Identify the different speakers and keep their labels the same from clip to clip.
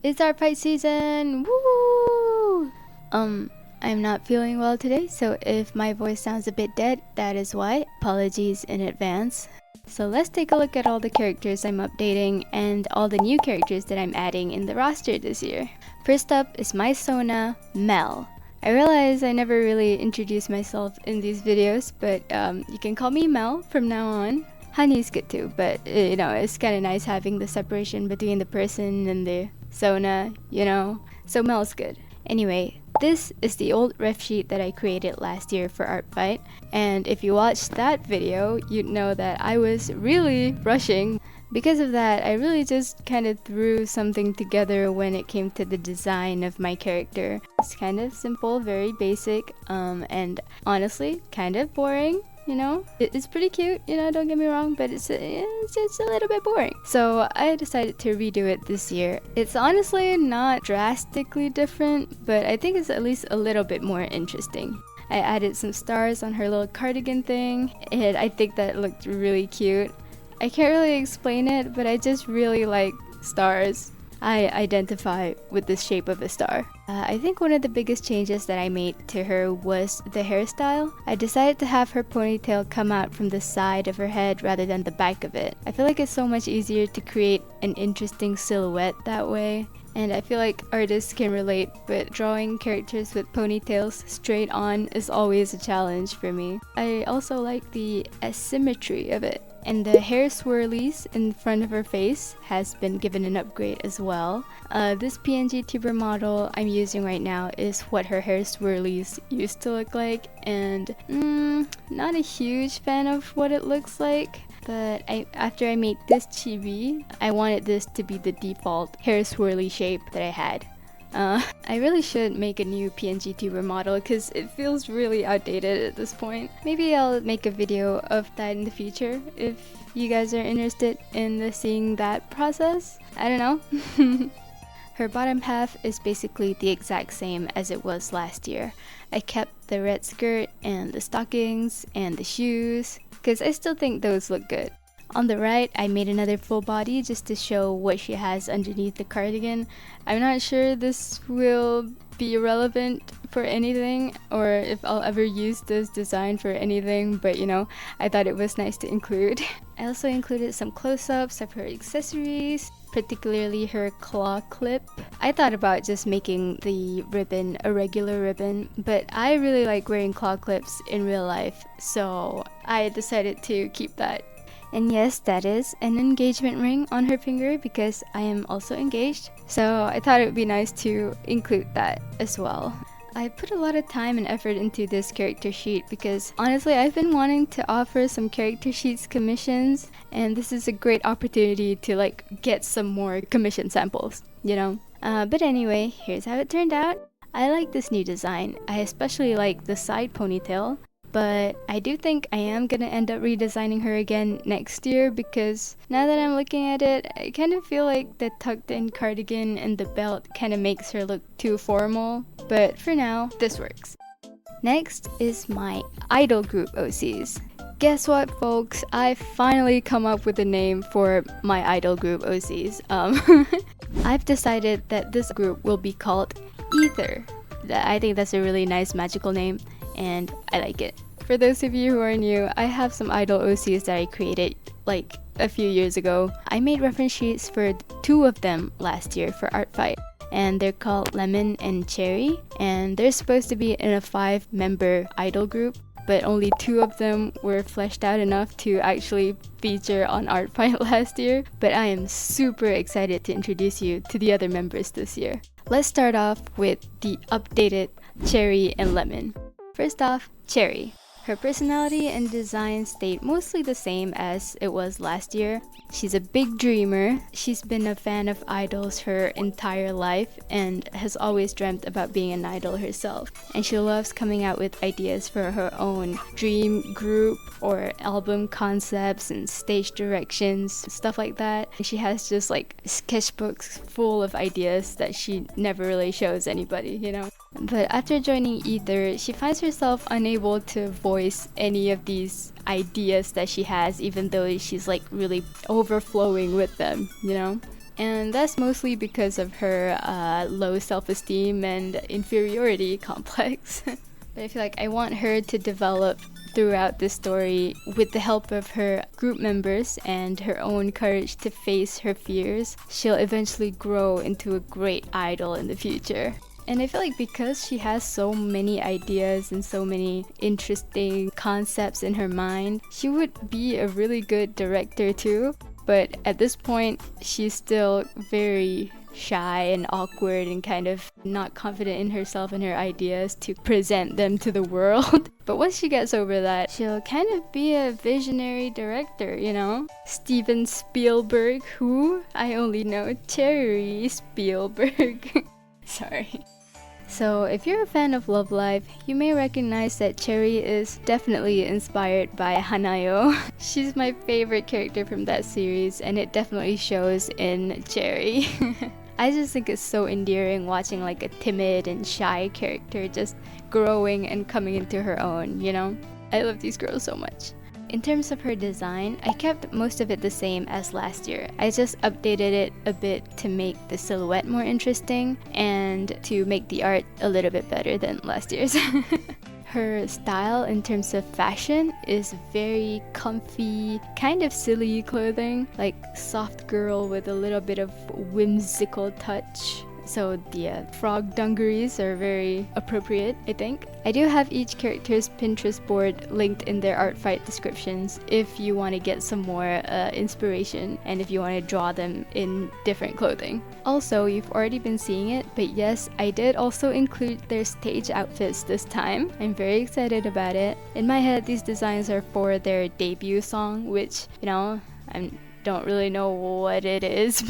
Speaker 1: It's our fight season! Woo! I'm not feeling well today, so if my voice sounds a bit dead, that is why. Apologies in advance. So let's take a look at all the characters I'm updating and all the new characters that I'm adding in the roster this year. First up is my Sonee, Mel. I realize I never really introduced myself in these videos, but you can call me Mel from now on. Honey's good too, but you know, it's kind of nice having the separation between the person and the Sonee, you know? So Mel's good. Anyway, this is the old ref sheet that I created last year for ARTFIGHT, and if you watched that video, you'd know that I was really rushing. Because of that, I really just kind of threw something together when it came to the design of my character. It's kind of simple, very basic, and honestly, kind of boring. You know, it's pretty cute, you know, don't get me wrong, but it's just a little bit boring. So I decided to redo it this year. It's honestly not drastically different, but I think it's at least a little bit more interesting. I added some stars on her little cardigan thing, and I think that looked really cute. I can't really explain it, but I just really like stars. I identify with the shape of a star. I think one of the biggest changes that I made to her was the hairstyle. I decided to have her ponytail come out from the side of her head rather than the back of it. I feel like it's so much easier to create an interesting silhouette that way. And I feel like artists can relate, but drawing characters with ponytails straight on is always a challenge for me. I also like the asymmetry of it. And the hair swirlies in front of her face has been given an upgrade as well. This PNG tuber model I'm using right now is what her hair swirlies used to look like, and not a huge fan of what it looks like. But after I made this chibi, I wanted this to be the default hair swirly shape that I had. I really should make a new PNG tuber model because it feels really outdated at this point. Maybe I'll make a video of that in the future if you guys are interested in seeing that process. I don't know. Her bottom half is basically the exact same as it was last year. I kept the red skirt and the stockings and the shoes because I still think those look good. On the right, I made another full body just to show what she has underneath the cardigan. I'm not sure this will be relevant for anything or if I'll ever use this design for anything, but you know, I thought it was nice to include. I also included some close-ups of her accessories, particularly her claw clip. I thought about just making the ribbon a regular ribbon, but I really like wearing claw clips in real life, so I decided to keep that. And yes, that is an engagement ring on her finger because I am also engaged. So I thought it would be nice to include that as well. I put a lot of time and effort into this character sheet because honestly I've been wanting to offer some character sheets commissions, and this is a great opportunity to like get some more commission samples, you know? But anyway, here's how it turned out. I like this new design. I especially like the side ponytail. But I do think I am gonna end up redesigning her again next year because now that I'm looking at it, I kind of feel like the tucked in cardigan and the belt kind of makes her look too formal. But for now, this works. Next is my idol group OCs. Guess what, folks? I finally come up with a name for my idol group OCs. I've decided that this group will be called Aether. I think that's a really nice magical name, and I like it. For those of you who are new, I have some idol OCs that I created like a few years ago. I made reference sheets for 2 of them last year for ARTFIGHT, and they're called Lemon and Cheri, and they're supposed to be in a 5-member idol group, but only 2 of them were fleshed out enough to actually feature on ARTFIGHT last year. But I am super excited to introduce you to the other members this year. Let's start off with the updated Cheri and Lemon. First off, Cheri. Her personality and design stayed mostly the same as it was last year. She's a big dreamer. She's been a fan of idols her entire life and has always dreamt about being an idol herself. And she loves coming out with ideas for her own dream group or album concepts and stage directions, stuff like that. And she has just like sketchbooks full of ideas that she never really shows anybody, you know? But after joining Aether, she finds herself unable to voice any of these ideas that she has, even though she's like really overflowing with them, you know? And that's mostly because of her low self-esteem and inferiority complex. But I feel like I want her to develop throughout the story with the help of her group members and her own courage to face her fears. She'll eventually grow into a great idol in the future. And I feel like because she has so many ideas and so many interesting concepts in her mind, she would be a really good director too. But at this point, she's still very shy and awkward and kind of not confident in herself and her ideas to present them to the world. But once she gets over that, she'll kind of be a visionary director, you know? Steven Spielberg, who? I only know Cheri Spielberg. Sorry. So if you're a fan of Love Live, you may recognize that Cheri is definitely inspired by Hanayo. She's my favorite character from that series, and it definitely shows in Cheri. I just think it's so endearing watching like a timid and shy character just growing and coming into her own, you know? I love these girls so much. In terms of her design, I kept most of it the same as last year. I just updated it a bit to make the silhouette more interesting and to make the art a little bit better than last year's. Her style in terms of fashion is very comfy, kind of silly clothing, like soft girl with a little bit of whimsical touch. So the frog dungarees are very appropriate, I think. I do have each character's Pinterest board linked in their ARTFIGHT descriptions if you want to get some more inspiration and if you want to draw them in different clothing. Also, you've already been seeing it, but yes, I did also include their stage outfits this time. I'm very excited about it. In my head, these designs are for their debut song, which, you know, don't really know what it is,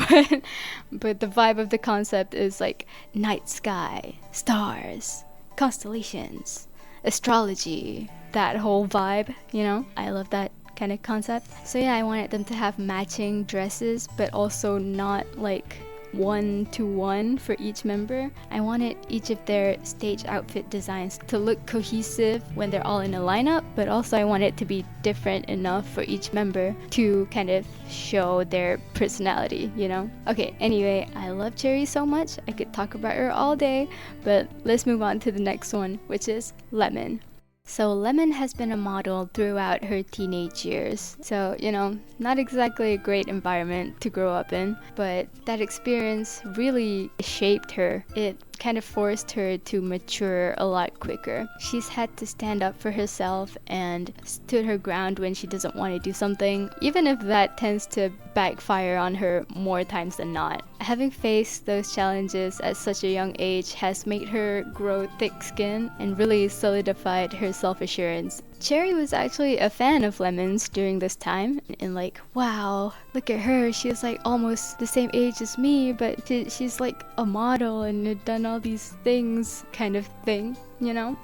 Speaker 1: but the vibe of the concept is like night sky, stars, constellations, astrology, that whole vibe, you know? I love that kind of concept. So yeah, I wanted them to have matching dresses, but also not like 1-to-1 for each member. I wanted each of their stage outfit designs to look cohesive when they're all in a lineup, but also I want it to be different enough for each member to kind of show their personality, you know? Okay, anyway, I love Cheri so much. I could talk about her all day, but let's move on to the next one, which is Lemon. So Lemon has been a model throughout her teenage years. So, you know, not exactly a great environment to grow up in, but that experience really shaped her. It kind of forced her to mature a lot quicker. She's had to stand up for herself and stood her ground when she doesn't want to do something, even if that tends to backfire on her more times than not. Having faced those challenges at such a young age has made her grow thick skin and really solidified her self-assurance. Cheri was actually a fan of Lemon's during this time, and like, wow, look at her, she's like almost the same age as me, but she's like a model and had done all these things kind of thing, you know?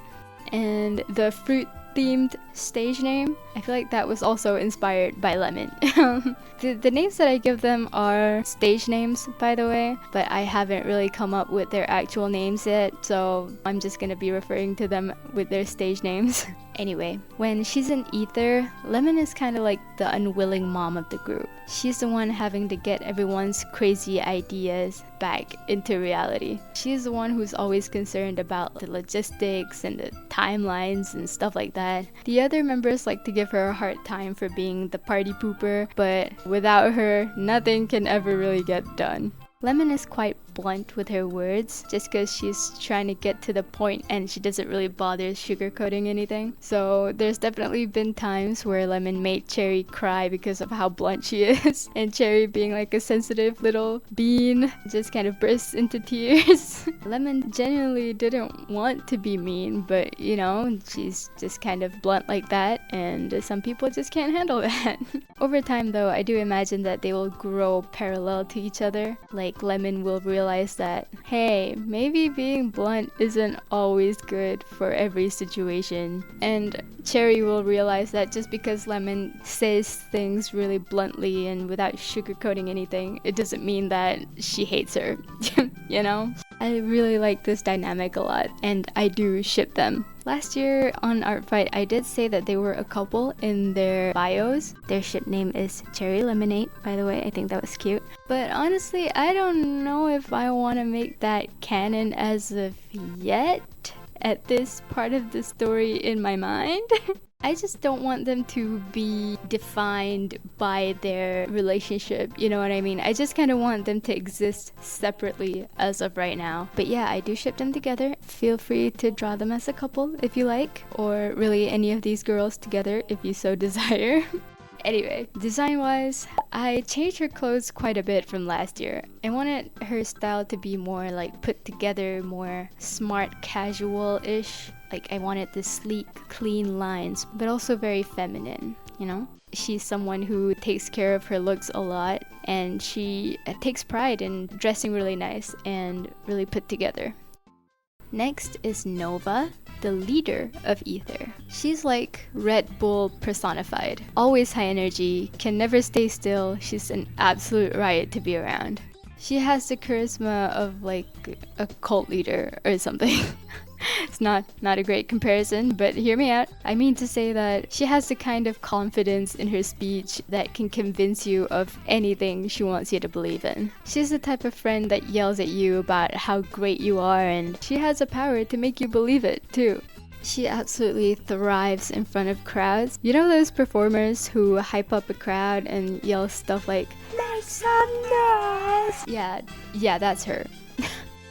Speaker 1: And the fruit themed stage name, I feel like that was also inspired by Lemon. The names that I give them are stage names, by the way, but I haven't really come up with their actual names yet, so I'm just gonna be referring to them with their stage names. Anyway, when she's in Aether, Lemon is kind of like the unwilling mom of the group. She's the one having to get everyone's crazy ideas back into reality. She's the one who's always concerned about the logistics and the timelines and stuff like that. The other members like to give her a hard time for being the party pooper, but without her, nothing can ever really get done. Lemon is quite blunt with her words just because she's trying to get to the point and she doesn't really bother sugarcoating anything. So there's definitely been times where Lemon made Cheri cry because of how blunt she is, and Cheri, being like a sensitive little bean, just kind of bursts into tears. Lemon genuinely didn't want to be mean, but you know, she's just kind of blunt like that, and some people just can't handle that. Over time though, I do imagine that they will grow parallel to each other. Like Lemon will realize that, hey, maybe being blunt isn't always good for every situation. And Cheri will realize that just because Lemon says things really bluntly and without sugarcoating anything, it doesn't mean that she hates her. You know? I really like this dynamic a lot, and I do ship them. Last year on ARTFIGHT, I did say that they were a couple in their bios. Their ship name is Cherry Lemonade, by the way. I think that was cute. But honestly, I don't know if I want to make that canon as of yet at this part of the story in my mind. I just don't want them to be defined by their relationship, you know what I mean? I just kind of want them to exist separately as of right now. But yeah, I do ship them together. Feel free to draw them as a couple if you like, or really any of these girls together if you so desire. Anyway, design-wise, I changed her clothes quite a bit from last year. I wanted her style to be more like put together, more smart casual-ish. Like I wanted the sleek, clean lines, but also very feminine, you know? She's someone who takes care of her looks a lot, and she takes pride in dressing really nice and really put together. Next is Nova, the leader of Aether. She's like Red Bull personified. Always high energy, can never stay still, she's an absolute riot to be around. She has the charisma of like a cult leader or something. It's not a great comparison, but hear me out. I mean to say that she has the kind of confidence in her speech that can convince you of anything she wants you to believe in. She's the type of friend that yells at you about how great you are, and she has the power to make you believe it too. She absolutely thrives in front of crowds. You know those performers who hype up a crowd and yell stuff like, "Make some noise!" Yeah, that's her.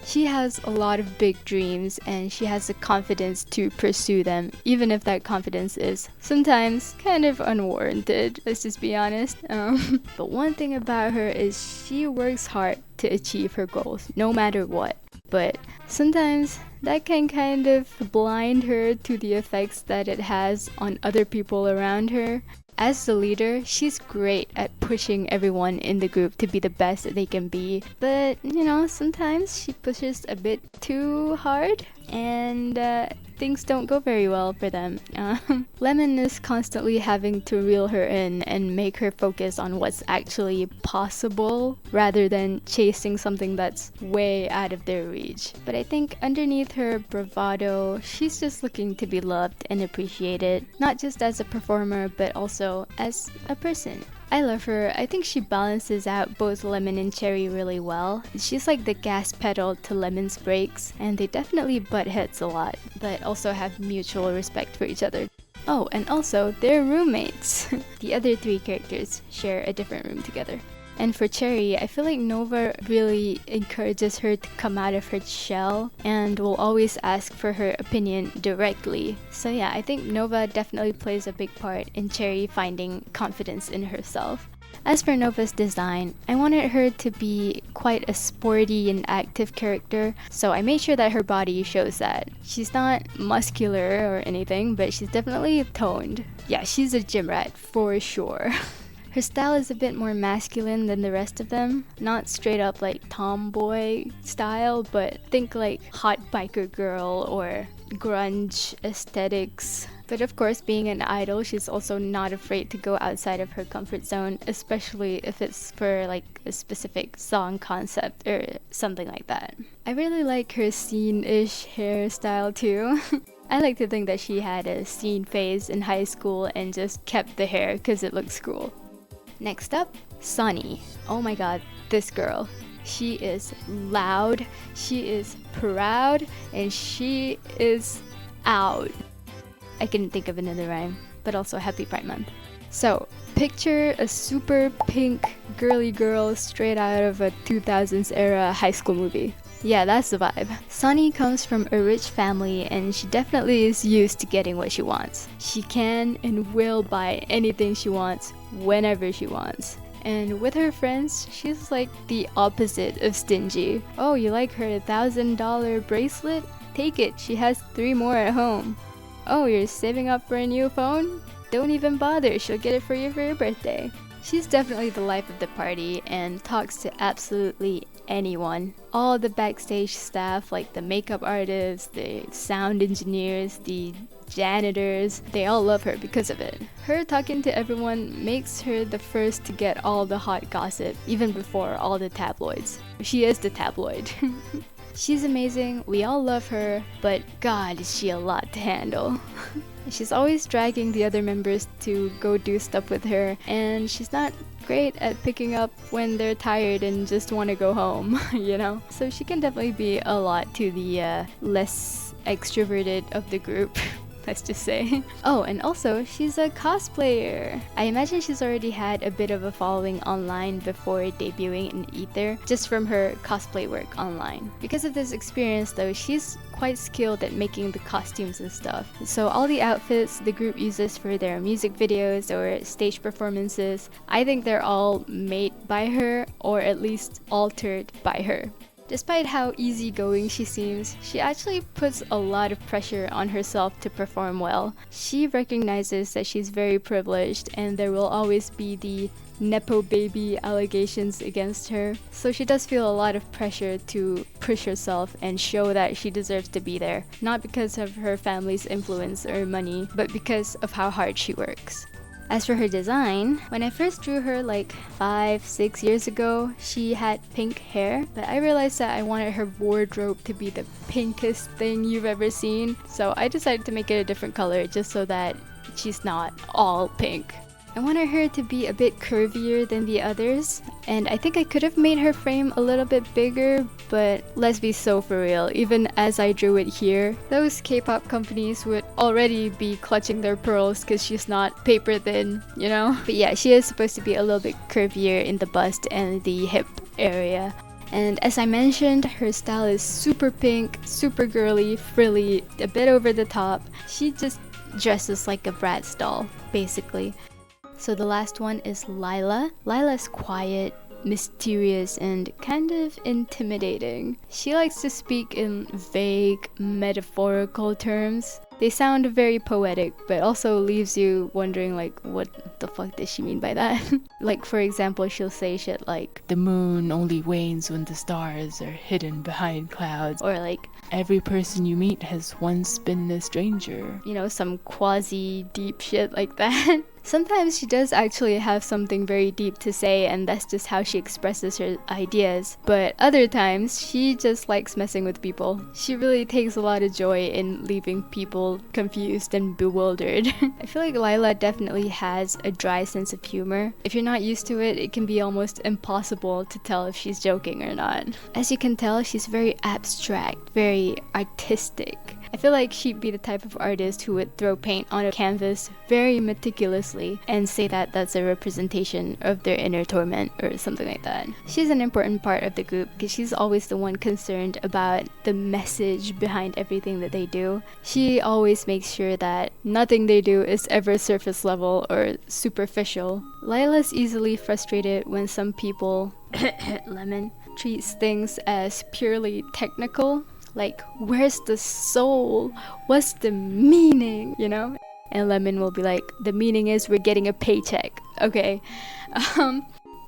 Speaker 1: She has a lot of big dreams, and she has the confidence to pursue them, even if that confidence is sometimes kind of unwarranted, let's just be honest. But one thing about her is she works hard to achieve her goals, no matter what. But sometimes that can kind of blind her to the effects that it has on other people around her. As the leader, she's great at pushing everyone in the group to be the best that they can be. But, you know, sometimes she pushes a bit too hard, and things don't go very well for them. Lemon is constantly having to reel her in and make her focus on what's actually possible rather than chasing something that's way out of their reach. But I think underneath her bravado, she's just looking to be loved and appreciated, not just as a performer but also as a person. I love her. I think she balances out both Lemon and Cheri really well. She's like the gas pedal to Lemon's brakes, and they definitely butt heads a lot, but also have mutual respect for each other. Oh, and also, they're roommates. The other three characters share a different room together. And for Cheri, I feel like Nova really encourages her to come out of her shell and will always ask for her opinion directly. So yeah, I think Nova definitely plays a big part in Cheri finding confidence in herself. As for Nova's design, I wanted her to be quite a sporty and active character, so I made sure that her body shows that. She's not muscular or anything, but she's definitely toned. Yeah, she's a gym rat for sure. Her style is a bit more masculine than the rest of them. Not straight up like tomboy style, but think like hot biker girl or grunge aesthetics. But of course, being an idol, she's also not afraid to go outside of her comfort zone, especially if it's for like a specific song concept or something like that. I really like her scene-ish hairstyle too. I like to think that she had a scene phase in high school and just kept the hair because it looks cool. Next up, Sonee. Oh my god, this girl. She is loud, she is proud, and she is out. I couldn't think of another rhyme, but also happy Pride Month. So, picture a super pink girly girl straight out of a 2000s era high school movie. Yeah, that's the vibe. Sonee comes from a rich family, and she definitely is used to getting what she wants. She can and will buy anything she wants, whenever she wants. And with her friends, she's like the opposite of stingy. Oh, you like her $1,000 bracelet? Take it, she has 3 more at home. Oh, you're saving up for a new phone? Don't even bother, she'll get it for you for your birthday. She's definitely the life of the party and talks to absolutely anyone. All the backstage staff, like the makeup artists, the sound engineers, the janitors, they all love her because of it. Her talking to everyone makes her the first to get all the hot gossip, even before all the tabloids. She is the tabloid. She's amazing, we all love her, but God is she a lot to handle. She's always dragging the other members to go do stuff with her, and she's not great at picking up when they're tired and just want to go home, you know? So she can definitely be a lot to the less extroverted of the group. Let's just say. Oh, and also, she's a cosplayer. I imagine she's already had a bit of a following online before debuting in Aether, just from her cosplay work online. Because of this experience though, she's quite skilled at making the costumes and stuff. So all the outfits the group uses for their music videos or stage performances, I think they're all made by her, or at least altered by her. Despite how easygoing she seems, she actually puts a lot of pressure on herself to perform well. She recognizes that she's very privileged and there will always be the nepo baby allegations against her, so she does feel a lot of pressure to push herself and show that she deserves to be there, not because of her family's influence or money, but because of how hard she works. As for her design, when I first drew her like 5-6 years ago, she had pink hair, but I realized that I wanted her wardrobe to be the pinkest thing you've ever seen, so I decided to make it a different color just so that she's not all pink. I wanted her to be a bit curvier than the others, and I think I could have made her frame a little bit bigger, but let's be so for real, even as I drew it here, those K-pop companies would already be clutching their pearls because she's not paper thin, you know? But yeah, she is supposed to be a little bit curvier in the bust and the hip area. And as I mentioned, her style is super pink, super girly, frilly, a bit over the top. She just dresses like a Bratz doll, basically. So the last one is Lyla. Lyla's quiet, mysterious, and kind of intimidating. She likes to speak in vague, metaphorical terms. They sound very poetic, but also leaves you wondering like, what the fuck does she mean by that? Like, for example, she'll say shit like,
Speaker 2: "The moon only wanes when the stars are hidden behind clouds."
Speaker 1: or like,
Speaker 2: "Every person you meet has once been a stranger."
Speaker 1: you know, some quasi-deep shit like that. Sometimes she does actually have something very deep to say, and that's just how she expresses her ideas. But other times, she just likes messing with people. She really takes a lot of joy in leaving people confused and bewildered. I feel like Lyla definitely has a dry sense of humor. If you're not used to it, it can be almost impossible to tell if she's joking or not. As you can tell, she's very abstract, very artistic. I feel like she'd be the type of artist who would throw paint on a canvas very meticulously and say that that's a representation of their inner torment or something like that. She's an important part of the group because she's always the one concerned about the message behind everything that they do. She always makes sure that nothing they do is ever surface level or superficial. Lyla's easily frustrated when some people Lemon treats things as purely technical. Like, where's the soul? What's the meaning, you know? And Lemon will be like, the meaning is we're getting a paycheck. Okay.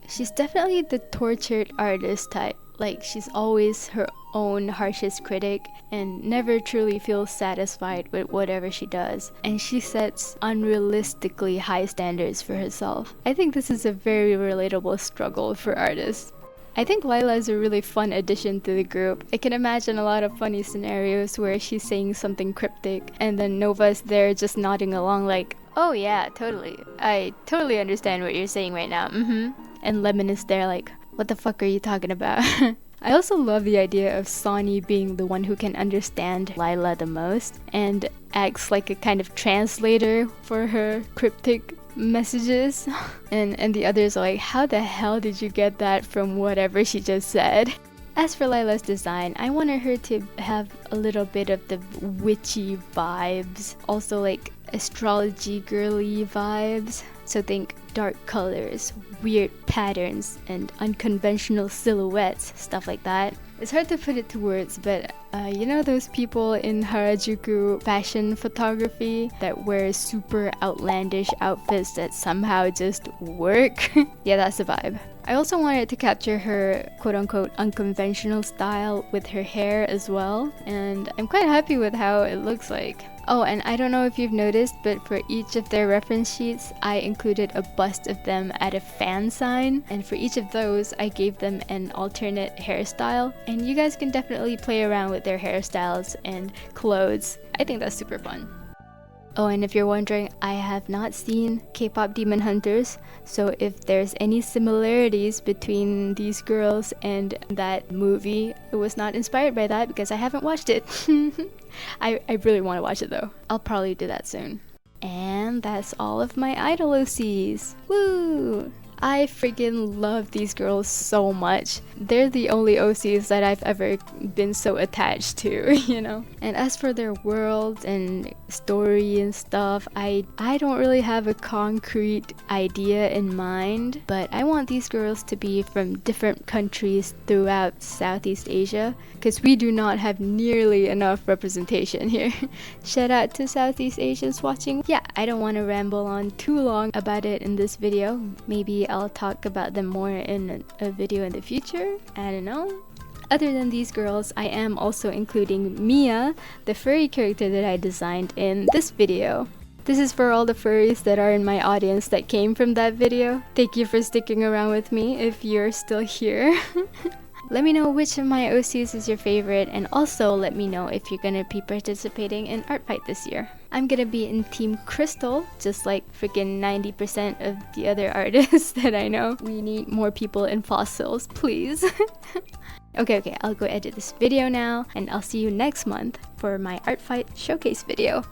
Speaker 1: She's definitely the tortured artist type. Like, she's always her own harshest critic and never truly feels satisfied with whatever she does. And she sets unrealistically high standards for herself. I think this is a very relatable struggle for artists. I think Lyla is a really fun addition to the group. I can imagine a lot of funny scenarios where she's saying something cryptic and then Nova's there just nodding along like, "Oh yeah, totally. I totally understand what you're saying right now, And Lemon is there like, "What the fuck are you talking about?" I also love the idea of Sonee being the one who can understand Lyla the most and acts like a kind of translator for her cryptic messages. and the others are like, how the hell did you get that from whatever she just said? As for Lyla's design, I wanted her to have a little bit of the witchy vibes, also like astrology girly vibes. So think dark colors, weird patterns, and unconventional silhouettes, stuff like that. It's hard to put it to words, but you know those people in Harajuku fashion photography that wear super outlandish outfits that somehow just work? Yeah, that's the vibe. I also wanted to capture her quote-unquote unconventional style with her hair as well, and I'm quite happy with how it looks like. Oh, and I don't know if you've noticed, but for each of their reference sheets, I included a bust of them at a fan sign, and for each of those, I gave them an alternate hairstyle, and you guys can definitely play around with their hairstyles and clothes. I think that's super fun. Oh, and if you're wondering, I have not seen K-pop Demon Hunters, so if there's any similarities between these girls and that movie, it was not inspired by that because I haven't watched it. I really want to watch it though. I'll probably do that soon. And that's all of my idol OCs. Woo! I freaking love these girls so much. They're the only OCs that I've ever been so attached to, you know? And as for their world and story and stuff, I don't really have a concrete idea in mind, but I want these girls to be from different countries throughout Southeast Asia, because we do not have nearly enough representation here. Shout out to Southeast Asians watching. Yeah, I don't want to ramble on too long about it in this video. Maybe I'll talk about them more in a video in the future. I don't know. Other than these girls, I am also including Mia, the furry character that I designed in this video. This is for all the furries that are in my audience that came from that video. Thank you for sticking around with me if you're still here. Let me know which of my OCs is your favorite, and also let me know if you're gonna be participating in ARTFIGHT this year. I'm gonna be in Team Crystal, just like freaking 90% of the other artists that I know. We need more people in fossils, please. Okay, I'll go edit this video now, and I'll see you next month for my ARTFIGHT showcase video.